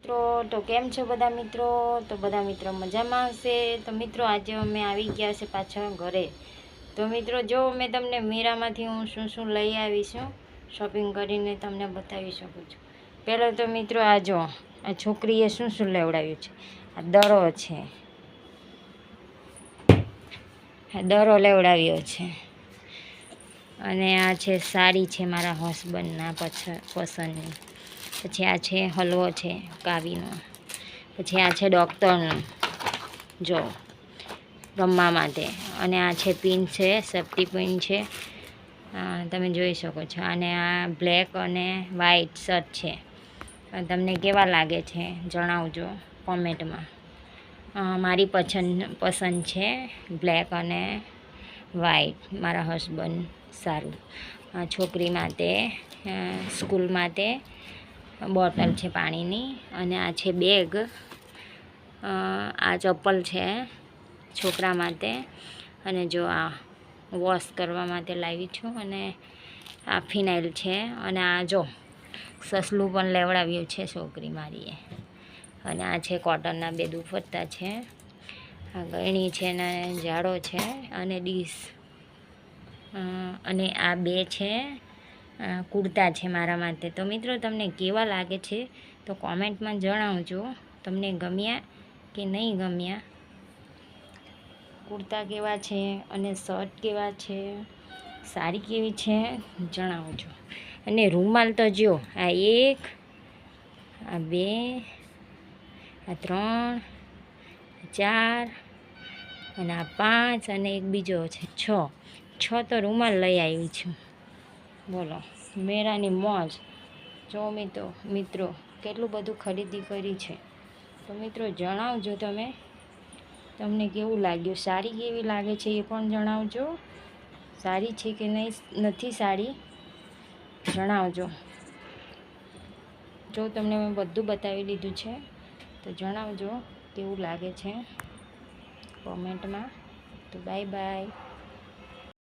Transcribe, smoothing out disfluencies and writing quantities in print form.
તો કેમ છો બધા મિત્રો? તો બધા મિત્રો મજામાં હશે. તો મિત્રો આજે અમે આવી ગયા છે પાછા ઘરે. તો મિત્રો જો મેં તમને મીરામાંથી હું શું લઈ આવી છું, શોપિંગ કરીને તમને બતાવી શકું છું. પહેલાં તો મિત્રો આ જો આ છોકરીએ શું લેવડાવ્યું છે. આ દરો છે, આ દરો લેવડાવ્યો છે. અને આ છે સાડી છે મારા હસબન્ડના પસંદની. પછી આ છે હલવો છે કાવીનો. પછી આ છે ડૉક્ટરનું જો રમવા માટે. અને આ છે પિન છે, સેફ્ટી પિન છે, તમે જોઈ શકો છો. અને આ બ્લેક અને વ્હાઈટ શર્ટ છે. તમને કેવા લાગે છે જણાવજો કોમેન્ટમાં. મારી પસંદ છે બ્લેક અને વ્હાઈટ. મારા હસબન્ડ સારું. છોકરી માટે સ્કૂલ માટે બોટલ છે પાણીની. અને આ છે બેગ. આ ચપ્પલ છે છોકરા માટે. અને જો આ વોશ કરવા માટે લાવી છું. અને આ ફિનાઇલ છે. અને આ જો સસલું પણ લેવડાવ્યું છે છોકરી મારીએ. અને આ છે કોટનના બે દુપટ્ટા છે. આ ગયણી છે ને જાડો છે. અને ડીશ. અને આ બે છે કુર્તા છે મારા માટે. તો મિત્રો તમને કેવા લાગે છે તો કોમેન્ટમાં જણાવજો. તમને ગમ્યા કે નહીં ગમ્યા, કુર્તા કેવા છે અને શર્ટ કેવા છે, સાડી કેવી છે જણાવજો. અને રૂમાલ તો જો આ 1, આ 2, આ 3, 4 અને આ 5 અને એક બીજો છે 6 તો રૂમાલ લઈ આવી છું. બોલો મેરાની મોજ. જો મિત્રો કેટલું બધું ખરીદી કરી છે. તો મિત્રો જણાવજો તમને કેવું લાગ્યું, સાડી કેવી લાગે છે એ પણ જણાવજો. સારી છે કે નથી સાડી જણાવજો. જો તમને મેં બધું બતાવી દીધું છે તો જણાવજો કેવું લાગે છે કોમેન્ટમાં. તો બાય બાય.